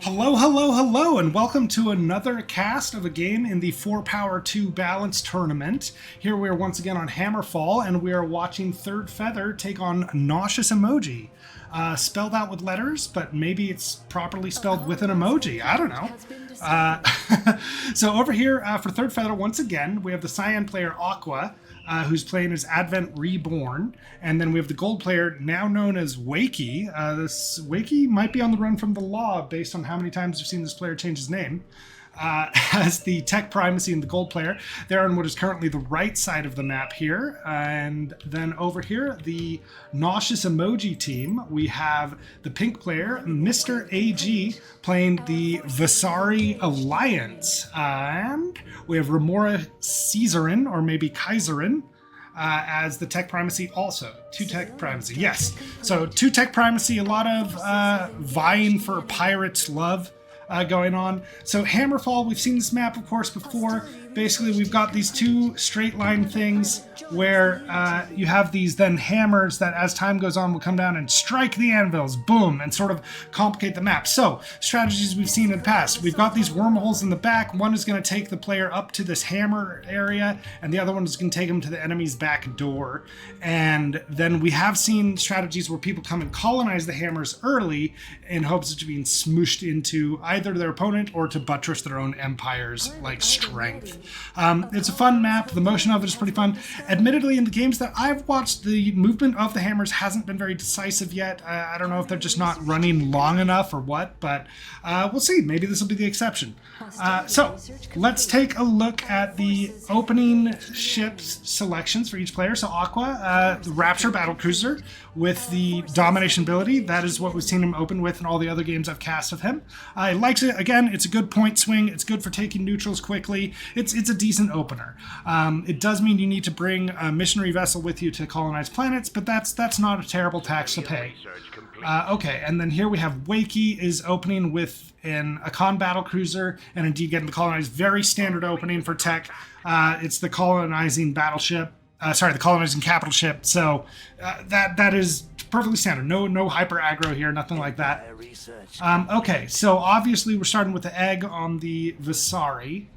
Hello, hello, hello, and welcome to another cast of a game in the 4 Power 2 Balance Tournament. Here we are once again on Hammerfall, and we are watching ThirdFeather take on NauseousEmoji. Spelled out with letters, but maybe it's properly spelled with an emoji. I don't know. So over here for ThirdFeather, once again, we have the Cyan player Aqua, who's playing as Advent Reborn, and then we have the gold player, now known as Wakey. This Wakey might be on the run from the law based on how many times we've seen this player change his name. As the Tech Primacy and the gold player. They're on what is currently the right side of the map here. And then over here, the NauseousEmoji team, we have the pink player, Mr. AG, playing the Vasari Alliance. And we have Remora Caesarin, or maybe Kaiserin, as the Tech Primacy also. 2 Tech Primacy, yes. So 2 Tech Primacy, a lot of vying for pirates' love going on. So Hammerfall, we've seen this map, of course, before. Basically, we've got these 2 straight line things where you have these then hammers that as time goes on will come down and strike the anvils, boom, and sort of complicate the map. So, strategies we've seen in the past. We've got these wormholes in the back. One is going to take the player up to this hammer area, and the other one is going to take them to the enemy's back door. And then we have seen strategies where people come and colonize the hammers early in hopes of being smooshed into either their opponent or to buttress their own empire's strength. It's a fun map. The motion of it is pretty fun. Admittedly, in the games that I've watched, the movement of the hammers hasn't been very decisive yet. I don't know if they're just not running long enough or what, but we'll see. Maybe this will be the exception. So let's take a look at the opening ships selections for each player. So Aqua, the Rapture Battlecruiser with the Domination ability. That is what we've seen him open with in all the other games I've cast of him. He likes it. Again, it's a good point swing. It's good for taking neutrals quickly. It's a decent opener. It does mean you need to bring a missionary vessel with you to colonize planets, but that's not a terrible tax to pay. Okay, and then here we have Wakey is opening with a con battle cruiser, and indeed getting the colonized. Very standard opening for tech. It's the colonizing battleship. The colonizing capital ship. So that is perfectly standard. No hyper aggro here, nothing like that. Okay, so obviously we're starting with the egg on the Vasari.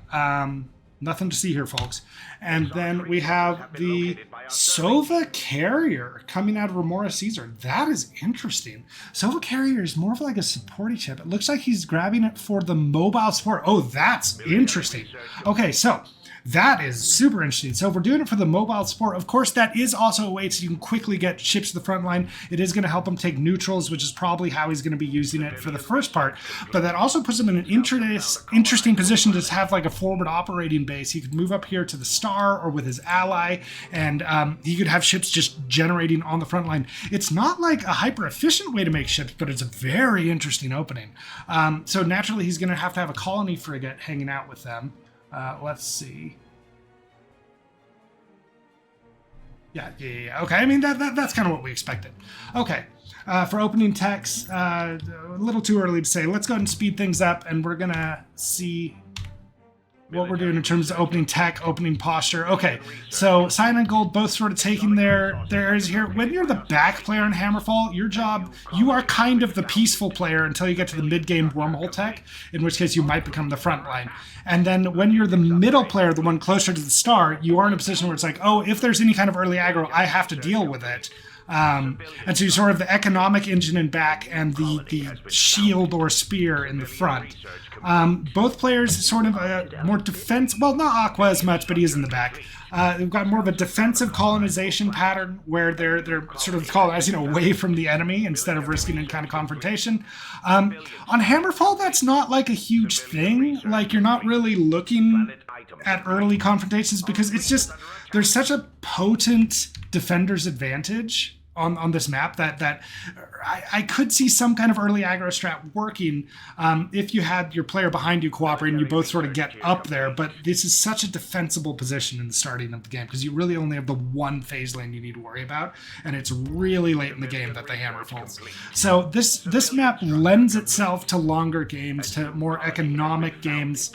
Nothing to see here, folks. And then we have the Sova Carrier coming out of Remora Caesar. That is interesting. Sova Carrier is more of like a supporty chip. It looks like he's grabbing it for the mobile support. Oh, that's interesting. Okay, so that is super interesting. So if we're doing it for the mobile support, of course, that is also a way so you can quickly get ships to the front line. It is going to help him take neutrals, which is probably how he's going to be using it for the first part. But that also puts him in an interesting position to have like a forward operating base. He could move up here to the star or with his ally, and he could have ships just generating on the front line. It's not like a hyper efficient way to make ships, but it's a very interesting opening. So naturally, he's going to have a colony frigate hanging out with them. Let's see. Yeah. Okay, I mean, that's kind of what we expected. Okay, for opening techs, a little too early to say. Let's go ahead and speed things up, and we're going to see what we're doing in terms of opening tech, opening posture. Okay, so Cyan and Gold both sort of taking their areas here. When you're the back player in Hammerfall, your job, you are kind of the peaceful player until you get to the mid-game wormhole tech, in which case you might become the front line. And then when you're the middle player, the one closer to the star, you are in a position where it's like, oh, if there's any kind of early aggro, I have to deal with it. And so you're sort of the economic engine in back and the shield or spear in the front. Both players sort of more defense, well, not Aqua as much, but he is in the back. They've got more of a defensive colonization pattern where they're sort of colonizing away from the enemy instead of risking any kind of confrontation. On Hammerfall, that's not like a huge thing. Like, you're not really looking at early confrontations because it's just, there's such a potent defender's advantage on this map that I could see some kind of early aggro strat working if you had your player behind you cooperating, you both sort of get up there, but this is such a defensible position in the starting of the game because you really only have the one phase lane you need to worry about, and it's really late in the game that the hammer falls. So this map lends itself to longer games, to more economic games,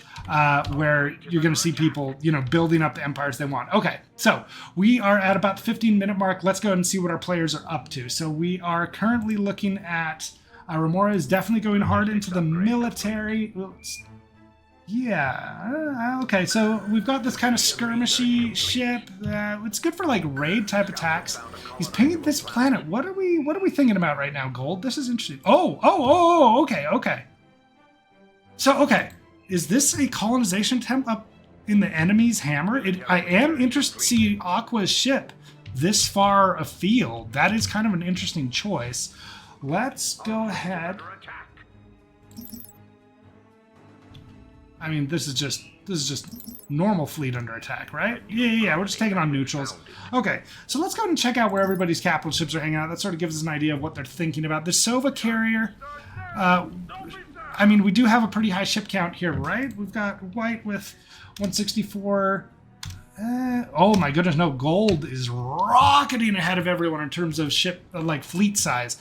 where you're going to see people, building up the empires they want. Okay, so we are at about the 15-minute mark. Let's go ahead and see what our players are up to. So we are currently looking at Remora is definitely going hard into the military. Oops. Yeah, okay, so we've got this kind of skirmishy ship. It's good for like raid type attacks. He's pinging this planet. What are we thinking about right now, Gold? This is interesting. Okay. So, okay, is this a colonization attempt up in the enemy's hammer? I am interested to see Aqua's ship this far afield. That is kind of an interesting choice. Let's go ahead. I mean, this is just normal fleet under attack, right? Yeah, we're just taking on neutrals. Okay, so let's go and check out where everybody's capital ships are hanging out. That sort of gives us an idea of what they're thinking about. The Sova carrier, I mean, we do have a pretty high ship count here, right? We've got White with 164. Oh my goodness, no, Gold is rocketing ahead of everyone in terms of ship, like fleet size.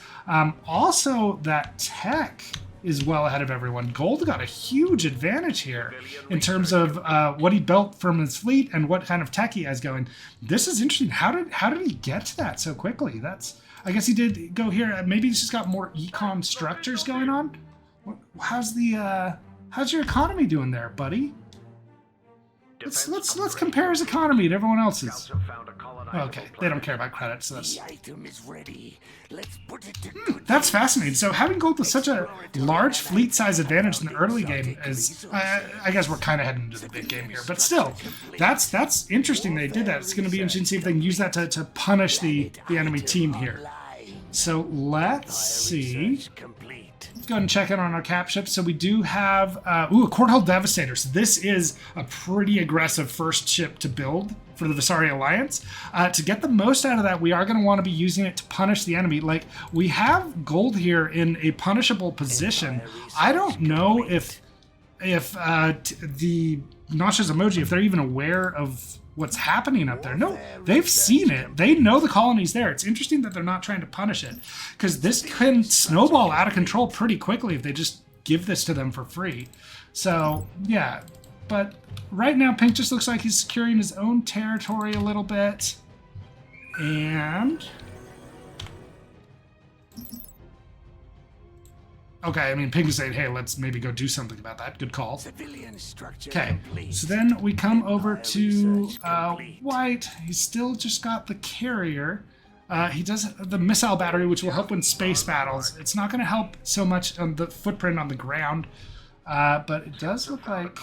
Also, that tech is well ahead of everyone. Gold got a huge advantage here in terms of what he built from his fleet and what kind of tech he has going. This is interesting. How did he get to that so quickly? I guess he did go here. Maybe he's just got more econ structures going on. How's your economy doing there, buddy? Let's compare his economy to everyone else's. Okay, they don't care about credits, so that's... The item is ready. Let's put it to good That's fascinating. So having Gold with such a large fleet size advantage in the early game is... I guess we're kind of heading into the big game here, but still, that's interesting they did that. It's going to be interesting to see if they can use that to punish the enemy team here. So let's see. Let's go ahead and check in on our cap ships. So we do have, a Courthull Devastator. So this is a pretty aggressive first ship to build for the Visari Alliance. To get the most out of that, we are going to want to be using it to punish the enemy. Like, we have Gold here in a punishable position. I don't know if the NauseousEmoji, if they're even aware of what's happening up there. No, they've seen it. They know the colony's there. It's interesting that they're not trying to punish it, because this can snowball out of control pretty quickly if they just give this to them for free. So, yeah. But right now, Pink just looks like he's securing his own territory a little bit. And... okay, I mean, Pink is saying, hey, let's maybe go do something about that. Good call. Okay, so then we come over to White. He's still just got the carrier. He does the missile battery, which will help win space battles. It's not going to help so much on the footprint on the ground, but it does look like...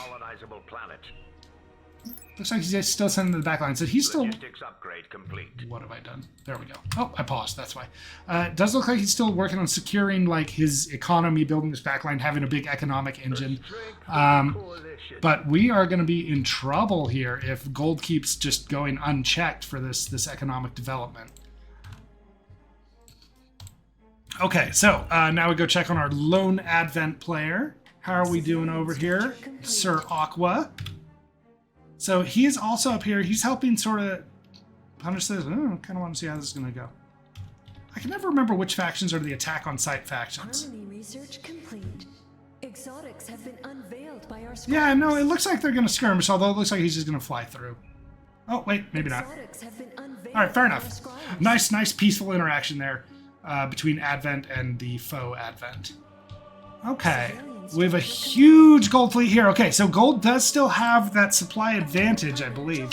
looks like he's still sending the back line. So he's still... upgrade complete. What have I done? There we go. Oh, I paused. That's why. It does look like he's still working on securing like his economy, building this backline, having a big economic engine. But we are going to be in trouble here if Gold keeps just going unchecked for this economic development. Okay, so now we go check on our lone Advent player. How are we doing over here, Sir Aqua? So he is also up here. He's helping sort of punish this. I kind of want to see how this is going to go. I can never remember which factions are the attack on site factions. Colony research complete. Exotics have been unveiled by our scribes. Yeah, no, it looks like they're going to skirmish, although it looks like he's just going to fly through. Oh, wait, maybe not. All right, fair enough. Nice peaceful interaction there between Advent and the foe Advent. Okay. We have a huge Gold fleet here. Okay, so Gold does still have that supply advantage, I believe.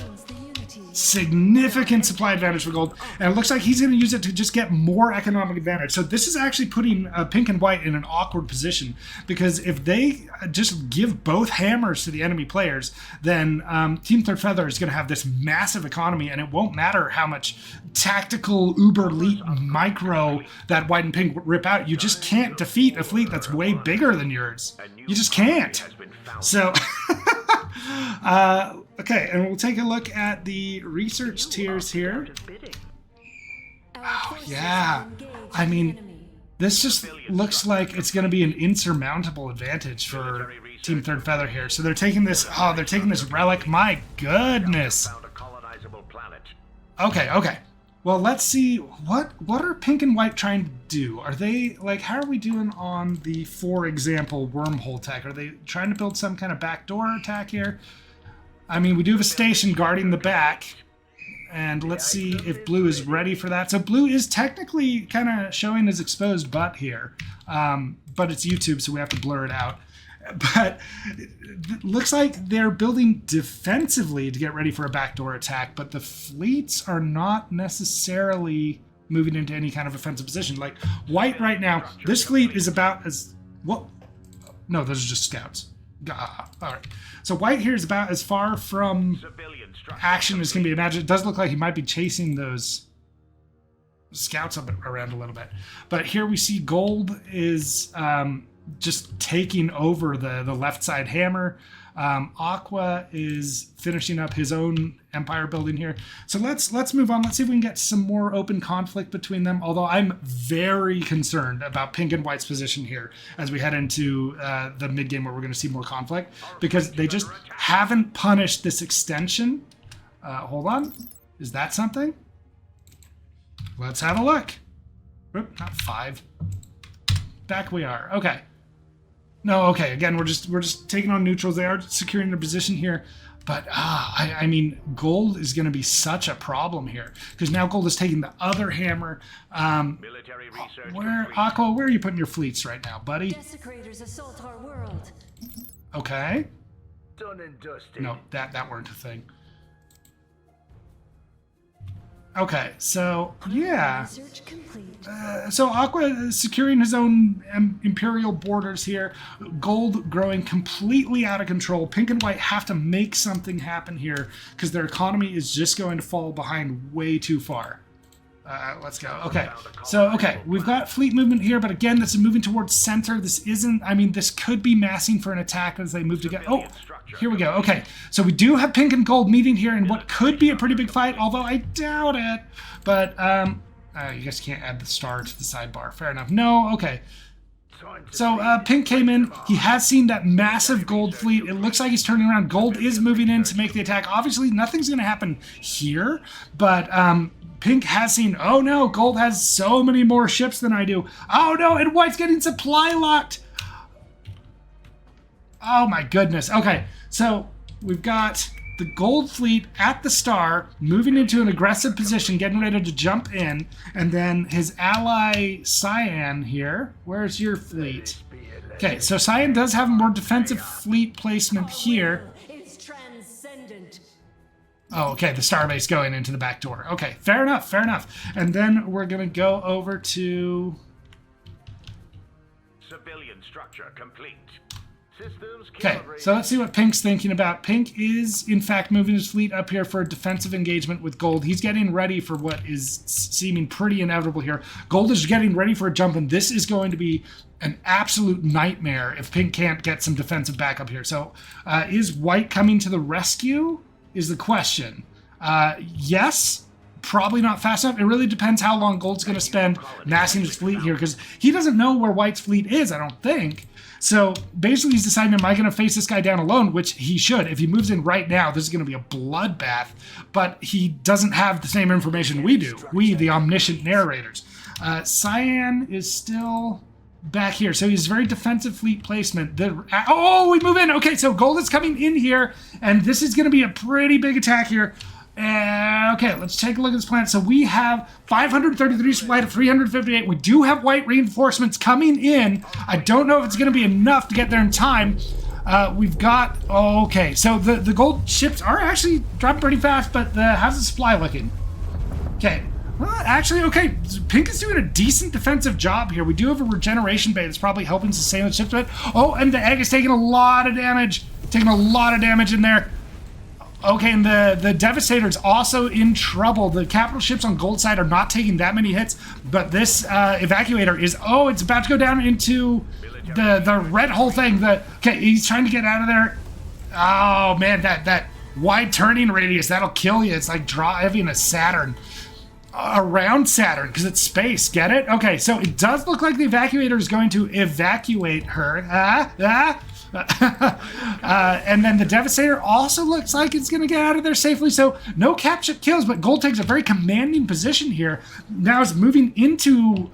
Significant supply advantage for Gold. And it looks like he's going to use it to just get more economic advantage. So this is actually putting Pink and White in an awkward position. Because if they just give both hammers to the enemy players, then Team ThirdFeather is going to have this massive economy. And it won't matter how much tactical uber elite micro that White and Pink rip out. You just can't defeat a fleet that's way bigger than yours. You just can't. So... okay, and we'll take a look at the research tiers here. Oh, yeah. I mean, this just looks like it's going to be an insurmountable advantage for Team ThirdFeather here. So they're taking this, they're taking this relic. My goodness. Okay. Well, let's see, what are Pink and White trying to do? Are they, like, how are we doing on the, for example, wormhole tech? Are they trying to build some kind of backdoor attack here? I mean, we do have a station guarding the back, And let's see if blue is ready for that. So blue is technically kind of showing his exposed butt here. But it's YouTube, so we have to blur it out. But it looks like they're building defensively to get ready for a backdoor attack, but the fleets are not necessarily moving into any kind of offensive position. Like white right now, this fleet is about as... What? No, those are just scouts. All right. So white here is about as far from action as can be imagined. It does look like he might be chasing those scouts up around a little bit. But here we see gold is just taking over the left side hammer. Aqua is finishing up his own empire building here. So let's move on. Let's see if we can get some more open conflict between them. Although I'm very concerned about pink and white's position here as we head into the mid game where we're going to see more conflict, because they just haven't punished this extension. Hold on. Is that something? Let's have a look. Oop, not 5. Back we are. Okay. No, okay. Again, we're just taking on neutrals. They are securing their position here, but I mean, gold is going to be such a problem here because now gold is taking the other hammer. Military research Aqua, where are you putting your fleets right now, buddy? Desecrators assault our world. Okay. done and dusted. No, that weren't a thing. Okay, so yeah. Research complete. So Aqua is securing his own imperial borders here. Gold growing completely out of control. Pink and white have to make something happen here because their economy is just going to fall behind way too far. Let's go. Okay, so we've got fleet movement here, but again, this is moving towards center. This isn't, I mean, this could be massing for an attack as they move together. Oh, here we go. Okay, so we do have pink and gold meeting here in what could be a pretty big fight, although I doubt it. But you guys can't add the star to the sidebar. Fair enough. No, okay. So pink came in. He has seen that massive gold fleet. It looks like he's turning around. Gold is moving in to make the attack. Obviously, nothing's going to happen here, but pink has seen, oh no, gold has so many more ships than I do. Oh no, and white's getting supply locked. Oh my goodness. Okay, so we've got the gold fleet at the star, moving into an aggressive position, getting ready to jump in, and then his ally Cyan here. Where's your fleet? Okay, so Cyan does have a more defensive fleet placement here. It's transcendent. Oh, okay, the starbase going into the back door. Okay, fair enough, fair enough. And then we're going to go over to... Civilian structure complete. Systems Okay, so let's see what Pink's thinking about. Pink is, in fact, moving his fleet up here for a defensive engagement with Gold. He's getting ready for what is seeming pretty inevitable here. Gold is getting ready for a jump, and this is going to be an absolute nightmare if Pink can't get some defensive backup here. So is White coming to the rescue is the question. Yes, probably not fast enough. It really depends how long Gold's going to spend massing his fleet here, because he doesn't know where White's fleet is, I don't think. So basically he's deciding, am I going to face this guy down alone, which he should. If he moves in right now, this is going to be a bloodbath, but he doesn't have the same information we do, we, the omniscient narrators. Cyan is still back here, so he's very defensive fleet placement. Oh, we move in. Okay, so Gold is coming in here, and this is going to be a pretty big attack here. Okay, let's take a look at this planet. So we have 533 supply to 358. We do have white reinforcements coming in. I don't know if it's going to be enough to get there in time. We've got... Okay, so the gold ships are actually dropping pretty fast, but how's the supply looking? Okay. Well, actually, okay, Pink is doing a decent defensive job here. We do have a regeneration bay that's probably helping sustain the ships a bit. Oh, and the egg is taking a lot of damage. Taking a lot of damage in there. Okay, and the Devastator's also in trouble. The capital ships on Gold side are not taking that many hits, but this Evacuator is, oh, it's about to go down into the red hole thing. Okay, he's trying to get out of there. Oh, man, that wide turning radius, that'll kill you. It's like driving a Saturn. Around Saturn, because it's space, get it? Okay, so it does look like the Evacuator is going to evacuate her. And then the Devastator also looks like it's going to get out of there safely, so no cap ship kills, but Gold takes a very commanding position here. Now it's moving into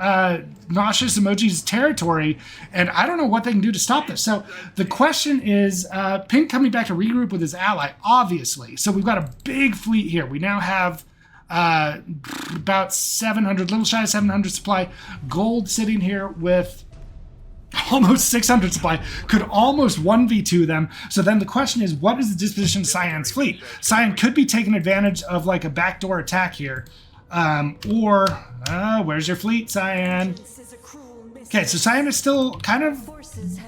NauseousEmoji's territory, and I don't know what they can do to stop this. So the question is, Pink coming back to regroup with his ally, obviously. So we've got a big fleet here. We now have about 700, little shy of 700 supply. Gold sitting here with almost 600 supply, could almost 1v2 them. So then the question is, what is the disposition of Cyan's fleet? Cyan could be taking advantage of like a backdoor attack here. Where's your fleet, Cyan? Okay, so Cyan is still kind of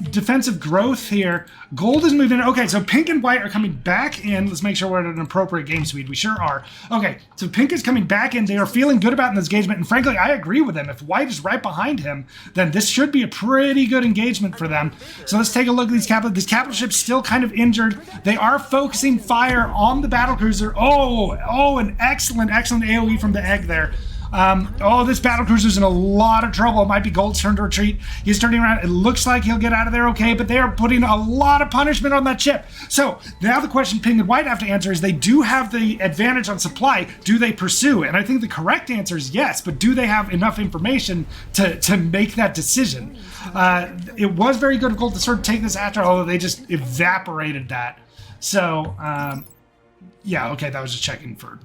defensive growth here. Gold is moving in. Okay, so pink and white are coming back in. Let's make sure we're at an appropriate game speed. We sure are. Okay, so pink is coming back in. They are feeling good about this engagement, and frankly, I agree with them. If white is right behind him, then this should be a pretty good engagement for them. So let's take a look at these capital. This capital ship's still kind of injured. They are focusing fire on the battlecruiser. Oh, an excellent AoE from the egg there. This battlecruiser's in a lot of trouble. It might be Gold's turn to retreat. He's turning around. It looks like he'll get out of there okay, but they are putting a lot of punishment on that ship. So now the question pink and white have to answer is they do have the advantage on supply. Do they pursue? And I think the correct answer is yes, but do they have enough information to make that decision? It was very good of Gold to sort of take this after, although they just evaporated that. So, yeah, okay, that was just checking for...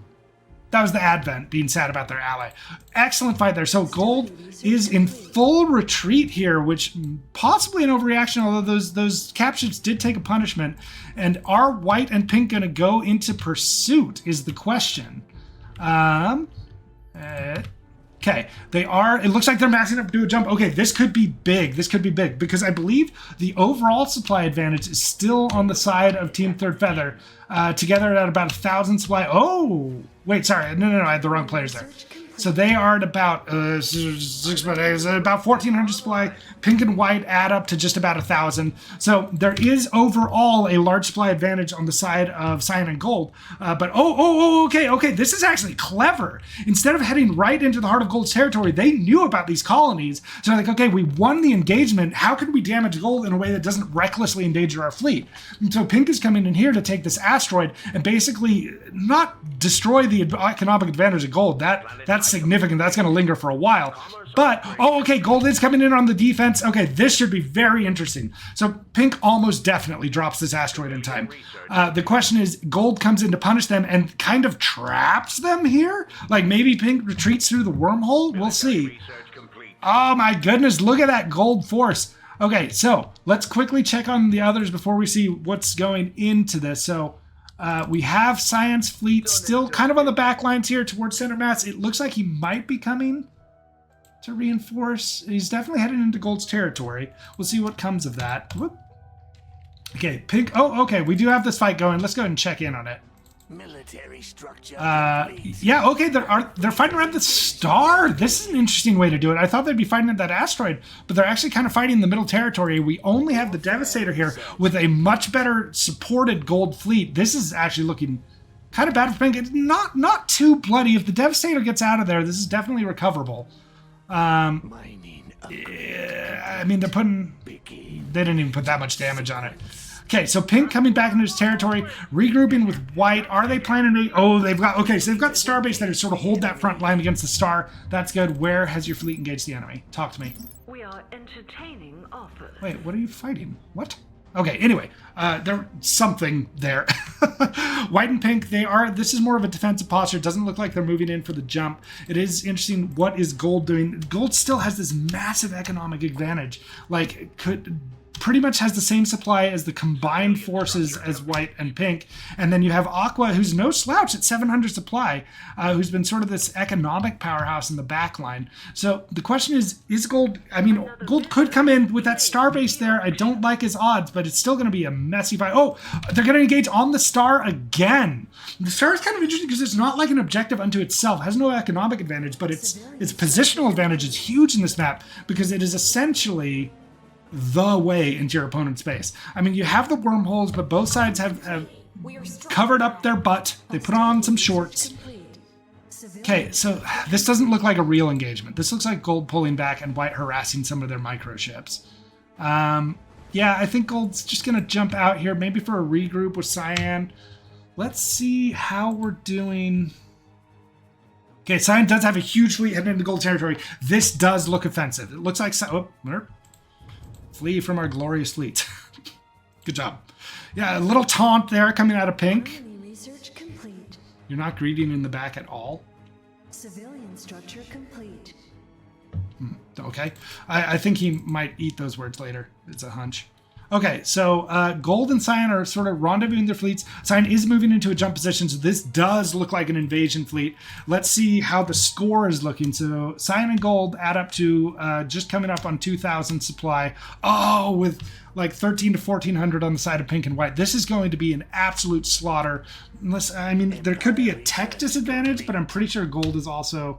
That was the Advent being sad about their ally. Excellent fight there. So Gold is in full retreat here, which possibly an overreaction, although those capships did take a punishment. And are white and pink going to go into pursuit is the question. Okay, they are. It looks like they're massing up to do a jump. Okay, this could be big. This could be big because I believe the overall supply advantage is still on the side of Team ThirdFeather. Together at about 1,000 supply. Oh, wait, sorry. No, I had the wrong players there. So they are at about about 1,400 supply. Pink and white add up to just about 1,000. So there is overall a large supply advantage on the side of Cyan and Gold. Okay. This is actually clever. Instead of heading right into the heart of Gold's territory, they knew about these colonies. So they're like, okay, we won the engagement. How can we damage Gold in a way that doesn't recklessly endanger our fleet? And so Pink is coming in here to take this asteroid and basically not destroy the economic advantage of Gold. That's significant. That's going to linger for a while. But, okay, Gold is coming in on the defense. Okay, this should be very interesting. So Pink almost definitely drops this asteroid in time. The question is, Gold comes in to punish them and kind of traps them here? Like maybe Pink retreats through the wormhole? We'll see. Oh my goodness, look at that Gold force. Okay, so let's quickly check on the others before we see what's going into this. So we have Cyan's fleet still kind of on the back lines here towards center mass. It looks like he might be coming to reinforce. He's definitely heading into Gold's territory. We'll see what comes of that. Whoop. Okay, Pink. Oh, okay, we do have this fight going. Let's go ahead and check in on it. Military structure. Yeah, okay, they're fighting around the star. This is an interesting way to do it. I thought they'd be fighting at that asteroid, but they're actually kind of fighting in the middle territory. We only have the Devastator here with a much better supported Gold fleet. This is actually looking kind of bad for Pink. It's not too bloody. If the Devastator gets out of there, this is definitely recoverable. Yeah, I mean, they didn't even put that much damage on it. Okay, so Pink coming back into his territory, regrouping with White. Are they planning to... Oh, they've got... Okay, so they've got Starbase that sort of hold that front line against the star. That's good. Where has your fleet engaged the enemy? Talk to me. We are entertaining offers. Wait, what are you fighting? What? Okay, anyway, there's something there. White and Pink, they are... This is more of a defensive posture. It doesn't look like they're moving in for the jump. It is interesting. What is Gold doing? Gold still has this massive economic advantage. Like, pretty much has the same supply as the combined forces as White and Pink. And then you have Aqua, who's no slouch at 700 supply, who's been sort of this economic powerhouse in the back line. So the question is Gold... I mean, Gold could come in with that Starbase there. I don't like his odds, but it's still going to be a messy fight. Oh, they're going to engage on the star again. The star is kind of interesting because it's not like an objective unto itself. It has no economic advantage, but its positional advantage is huge in this map because it is essentially the way into your opponent's base. I mean, you have the wormholes, but both sides have covered up their butt. They put on some shorts. Okay, so this doesn't look like a real engagement. This looks like Gold pulling back and White harassing some of their microships. Yeah, I think Gold's just going to jump out here, maybe for a regroup with Cyan. Let's see how we're doing. Okay, Cyan does have a huge fleet heading into Gold territory. This does look offensive. It looks like... Flee from our glorious fleet. Good job. Yeah, a little taunt there coming out of Pink. You're not greeting in the back at all. Civilian structure complete. Okay. I think he might eat those words later. It's a hunch. Okay, so Gold and Cyan are sort of rendezvousing their fleets. Cyan is moving into a jump position, so this does look like an invasion fleet. Let's see how the score is looking. So Cyan and Gold add up to just coming up on 2,000 supply. Oh, with like 13 to 1,400 on the side of Pink and White. This is going to be an absolute slaughter. Unless, I mean, there could be a tech disadvantage, but I'm pretty sure Gold is also...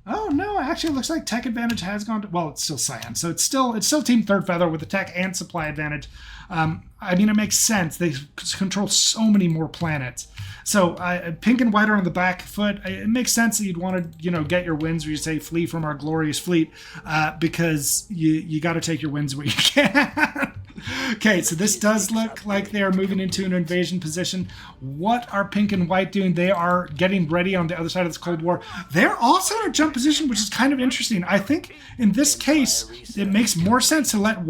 Oh no, actually it looks like tech advantage has gone to, well, it's still Cyan. So it's still Team ThirdFeather with the tech and supply advantage. I mean, it makes sense. They control so many more planets. So Pink and White are on the back foot. It makes sense that you'd want to, get your wins where you say flee from our glorious fleet, because you got to take your wins where you can. Okay, so this does look like they are moving into an invasion position. What are Pink and White doing? They are getting ready on the other side of this Cold War. They're also in a jump position, which is kind of interesting. I think in this case, it makes more sense to let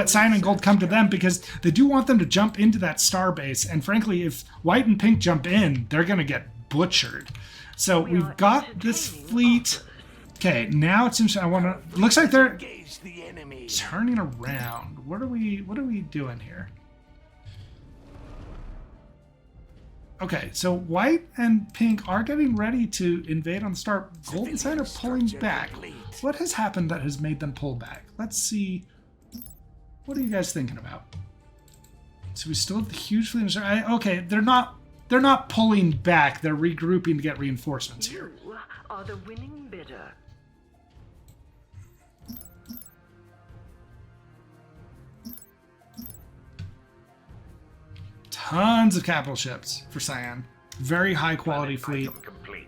Cyan and Gold come to them, because they do want them to jump into that star base. And frankly, if White and Pink jump in, they're going to get butchered. So we've got this fleet. Okay, now it's interesting. Looks like they're turning around. What are we doing here? Okay, so White and Pink are getting ready to invade on the start. Gold and Cyan are pulling back. What has happened that has made them pull back? Let's see. What are you guys thinking about? So we still have the huge fleet. Okay, they're not pulling back. They're regrouping to get reinforcements here. You are the winning bidder. Tons of capital ships for Cyan. Very high quality fleet.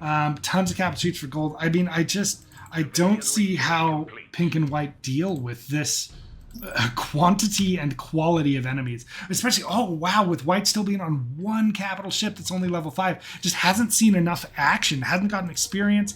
Tons of capital ships for Gold. I mean, I don't see how Pink and White deal with this quantity and quality of enemies. Especially, oh wow, with White still being on one capital ship that's only level 5. Just hasn't seen enough action, hasn't gotten experience,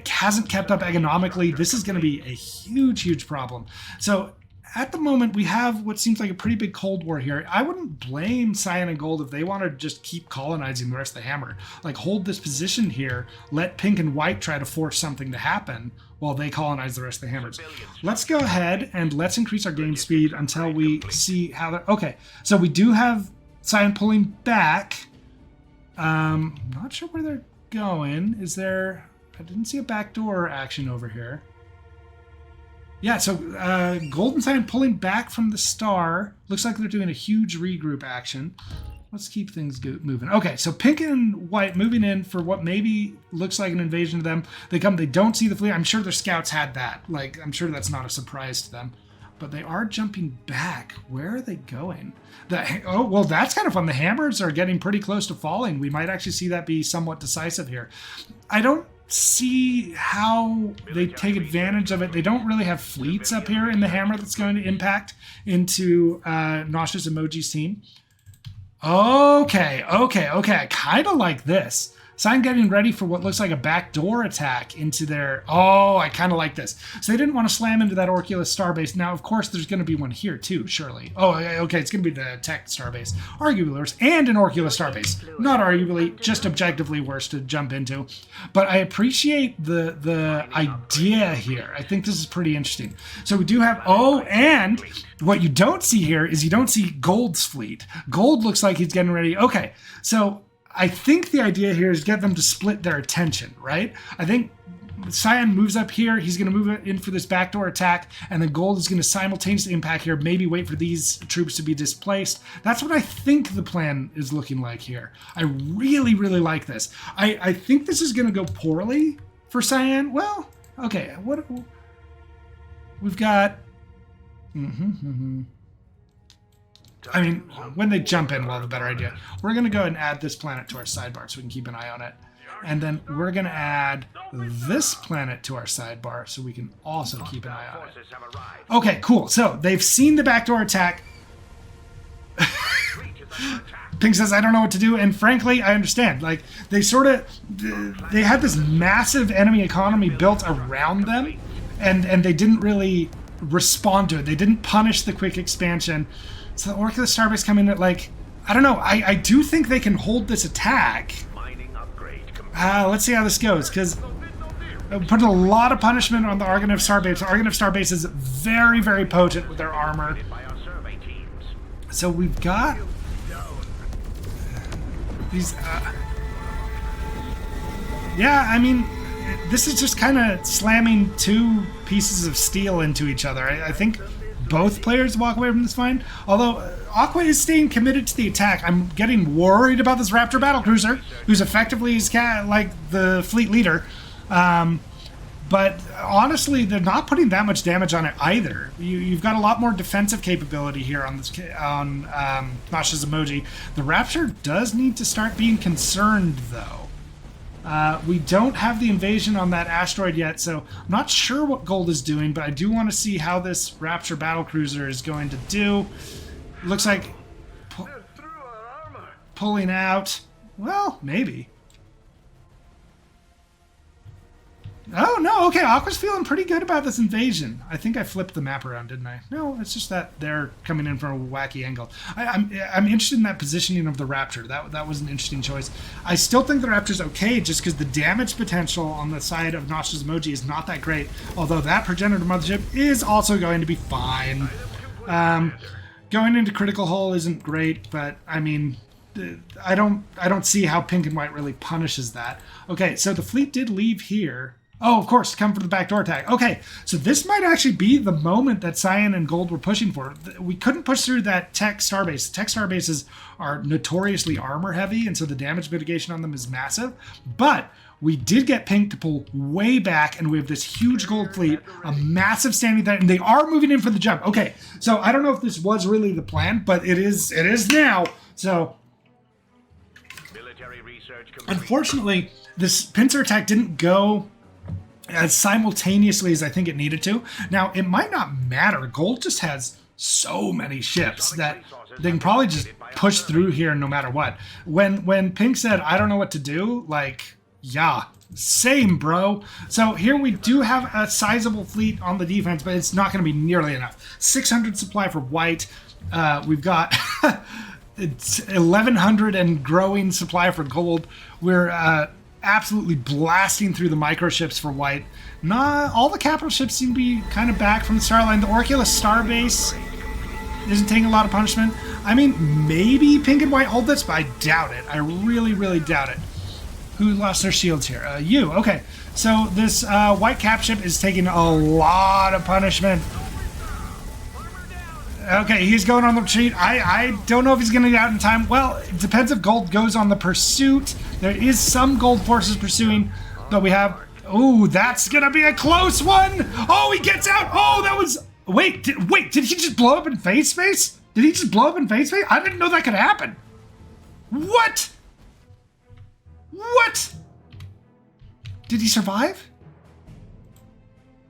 hasn't kept up economically. This is going to be a huge problem. So at the moment, we have what seems like a pretty big Cold War here. I wouldn't blame Cyan and Gold if they want to just keep colonizing the rest of the Hammer. Like, hold this position here, let Pink and White try to force something to happen while they colonize the rest of the Hammers. Let's go ahead and let's increase our game speed until we see how they're... Okay, so we do have Cyan pulling back. Not sure where they're going. Is there... I didn't see a backdoor action over here. Yeah, so Gold and Cyan pulling back from the star. Looks like they're doing a huge regroup action. Let's keep things moving. Okay, so Pink and White moving in for what maybe looks like an invasion of them. They come, they don't see the fleet. I'm sure their scouts had that. Like, I'm sure that's not a surprise to them. But they are jumping back. Where are they going? Oh, well, that's kind of fun. The Hammers are getting pretty close to falling. We might actually see that be somewhat decisive here. I don't see how they take advantage of it. They don't really have fleets up here in the Hammer that's going to impact into NauseousEmoji's team. Okay. I kind of like this. Cyan getting ready for what looks like a backdoor attack into their... Oh, I kind of like this. So they didn't want to slam into that Orculus starbase. Now, of course, there's going to be one here too, surely. Oh, okay, it's going to be the tech starbase. Arguably worse. And an Orculus starbase. Not arguably, just objectively worse to jump into. But I appreciate the idea here. I think this is pretty interesting. So we do have... Oh, and what you don't see here is you don't see Gold's fleet. Gold looks like he's getting ready. Okay, so... I think the idea here is get them to split their attention, right? I think Cyan moves up here. He's going to move in for this backdoor attack, and then Gold is going to simultaneously impact here, maybe wait for these troops to be displaced. That's what I think the plan is looking like here. I really like this. I think this is going to go poorly for Cyan. Well, okay. What we've got... I mean, when they jump in, we'll have a better idea. We're going to go and add this planet to our sidebar so we can keep an eye on it. And then we're going to add this planet to our sidebar so we can also keep an eye on it. Okay, cool. So they've seen the backdoor attack. Pink says, I don't know what to do. And frankly, I understand. Like, they had this massive enemy economy built around them, and they didn't really respond to it. They didn't punish the quick expansion. So the Orculus starbase coming at, like, I don't know. I do think they can hold this attack. Mining upgrade complete. Let's see how this goes, because putting a lot of punishment on the Argonaut Starbase. Argonaut Starbase is very, very potent with their armor. By our survey teams. So we've got these. Yeah, I mean, this is just kind of slamming two pieces of steel into each other. I think both players walk away from this fine. Although Aqua is staying committed to the attack. I'm getting worried about this Raptor battlecruiser, who's effectively like the fleet leader. But honestly, they're not putting that much damage on it either. You've got a lot more defensive capability here on NauseousEmoji. The Raptor does need to start being concerned, though. We don't have the invasion on that asteroid yet, so I'm not sure what Gold is doing, but I do want to see how this Raptor battlecruiser is going to do. Looks like pulling out. Well, maybe. Oh, no, okay, Aqua's feeling pretty good about this invasion. I think I flipped the map around, didn't I? No, it's just that they're coming in from a wacky angle. I'm interested in that positioning of the Raptor. That was an interesting choice. I still think the Raptor's okay, just because the damage potential on the side of NauseousEmoji is not that great, although that progenitor mothership is also going to be fine. Going into critical hull isn't great, but, I mean, I don't see how pink and white really punishes that. Okay, so the fleet did leave here. Oh, of course, come for the backdoor attack. Okay, so this might actually be the moment that Cyan and Gold were pushing for. We couldn't push through that tech starbase. Tech starbases are notoriously armor heavy, and so the damage mitigation on them is massive. But we did get pink to pull way back, and we have this huge Gold fleet, a massive standing there, and they are moving in for the jump. Okay, so I don't know if this was really the plan, but it is now. So Military research complete. unfortunately, this pincer attack didn't go as simultaneously as I think it needed to. Now, it might not matter. Gold just has so many ships that they can probably just push through here no matter what. When Pink said, I don't know what to do, like, yeah, same, bro. So here we do have a sizable fleet on the defense, but it's not going to be nearly enough. 600 supply for white. We've got it's 1,100 and growing supply for gold. We're absolutely blasting through the microships for white. Not all the capital ships seem to be kind of back from the star line. The Orculus Starbase isn't taking a lot of punishment. I mean, maybe pink and white hold this, but I doubt it. I really, really doubt it. Who lost their shields here? You. Okay. So this white cap ship is taking a lot of punishment. Okay, he's going on the retreat. I don't know if he's going to get out in time. Well, it depends if Gold goes on the pursuit. There is some Gold forces pursuing, but we have... Oh, that's going to be a close one! Oh, he gets out! Oh, that was... Wait, did he just blow up in phase space? Did he just blow up in phase space? I didn't know that could happen. What? What? Did he survive?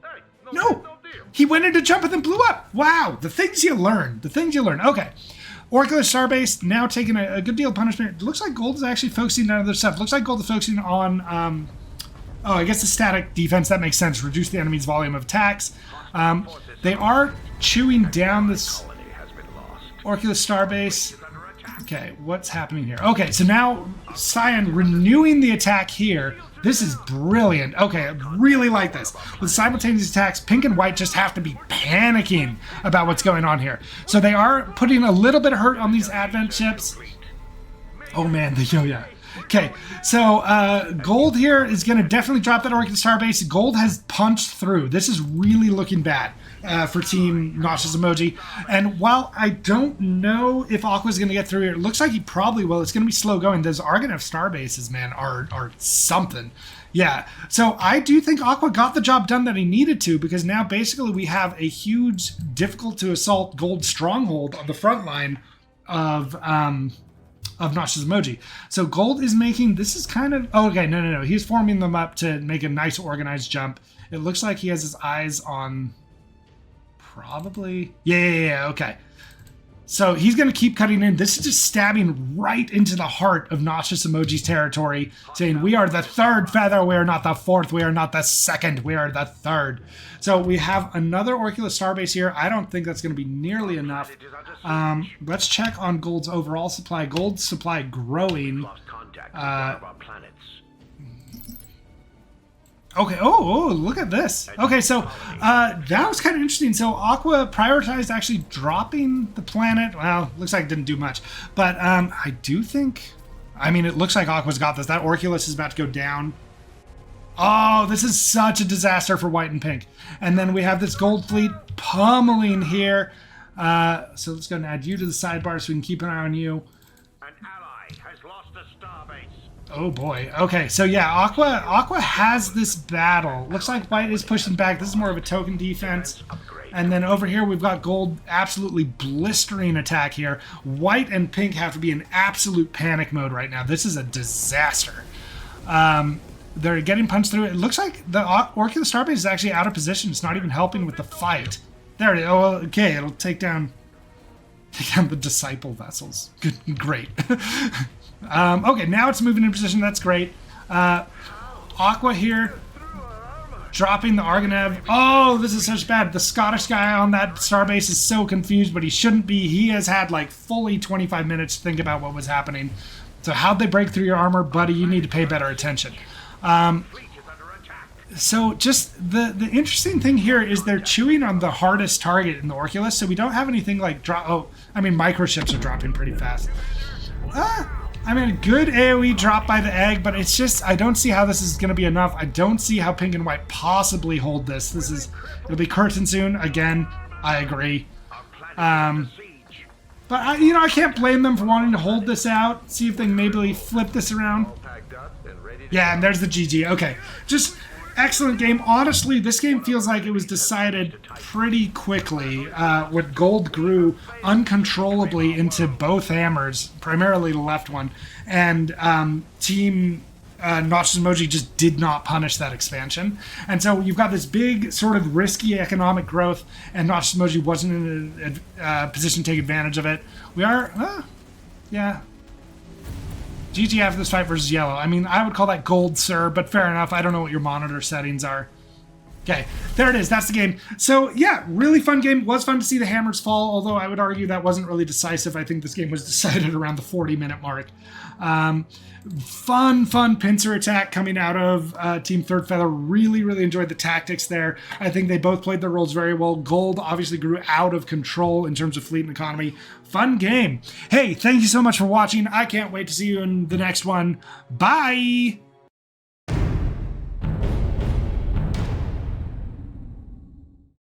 Hey, No! deal. He went into jump and then blew up. Wow, the things you learn. The things you learn. Okay. Orculus Starbase now taking a good deal of punishment. It looks like Gold is actually focusing on other stuff. Looks like Gold is focusing on, I guess the static defense. That makes sense. Reduce the enemy's volume of attacks. They are chewing down this Colony has been lost. Orculus Starbase. Okay, what's happening here? Okay, so now Cyan renewing the attack here. This is brilliant. Okay, I really like this. With simultaneous attacks, pink and white just have to be panicking about what's going on here. So they are putting a little bit of hurt on these Advent ships. Oh man, the yo-yo. Okay, so Gold here is going to definitely drop that Orchid Starbase. Gold has punched through. This is really looking bad for Team NauseousEmoji. And while I don't know if Aqua's going to get through here, it looks like he probably will. It's going to be slow going. Those Argonaut Starbases, man, are something. Yeah, so I do think Aqua got the job done that he needed to, because now basically we have a huge, difficult to assault Gold stronghold on the front line of NauseousEmoji. So Gold is making, this is kind of, oh, okay, no. He's forming them up to make a nice organized jump. It looks like he has his eyes on probably, yeah, okay. So he's going to keep cutting in. This is just stabbing right into the heart of NauseousEmoji's territory, saying, we are the third feather, we are not the fourth, we are not the second, we are the third. So we have another Orculus Starbase here. I don't think that's going to be nearly enough. Let's check on Gold's overall supply. Gold's supply growing. Lost contact with one of our planets. Okay, oh, look at this. Okay, so that was kind of interesting. So Aqua prioritized actually dropping the planet. Well, looks like it didn't do much. But I do think, I mean, it looks like Aqua's got this. That Orculus is about to go down. Oh, this is such a disaster for white and pink. And then we have this gold fleet pummeling here. So let's go and add you to the sidebar so we can keep an eye on you. An ally has lost a starbase. Oh boy. Okay, so yeah, Aqua has this battle. Looks like white is pushing back. This is more of a token defense. And then over here we've got gold absolutely blistering attack here. White and pink have to be in absolute panic mode right now. This is a disaster. They're getting punched through. It looks like the Orculus Starbase is actually out of position. It's not even helping with the fight. There it is. Oh, okay, it'll take down the disciple vessels. Good, great. Okay, now it's moving in position. That's great. Aqua here, dropping the Argonav. Oh, this is such bad. The Scottish guy on that starbase is so confused, but he shouldn't be. He has had like fully 25 minutes to think about what was happening. So how'd they break through your armor? Buddy, you need to pay better attention. So just the interesting thing here is they're chewing on the hardest target in the Orculus, so we don't have anything like drop. Oh, I mean, microships are dropping pretty fast. I mean, a good AoE drop by the egg, but it's just, I don't see how this is going to be enough. I don't see how pink and white possibly hold this. It'll be curtain soon. Again, I agree. But, I can't blame them for wanting to hold this out. See if they can maybe flip this around. Yeah, and there's the GG. Okay, just excellent game. Honestly, this game feels like it was decided pretty quickly when gold grew uncontrollably into both hammers, primarily the left one, and Team NauseousEmoji just did not punish that expansion. And so you've got this big sort of risky economic growth, and NauseousEmoji wasn't in a position to take advantage of it. We are, yeah. GG after this fight versus yellow. I mean, I would call that gold, sir, but fair enough. I don't know what your monitor settings are. Okay, there it is. That's the game. So, yeah, really fun game. It was fun to see the hammers fall, although I would argue that wasn't really decisive. I think this game was decided around the 40-minute mark. Fun pincer attack coming out of Team ThirdFeather. Really enjoyed the tactics there. I think they both played their roles very well. Gold obviously grew out of control in terms of fleet and economy. Fun game. Hey, thank you so much for watching. I can't wait to see you in the next one. Bye!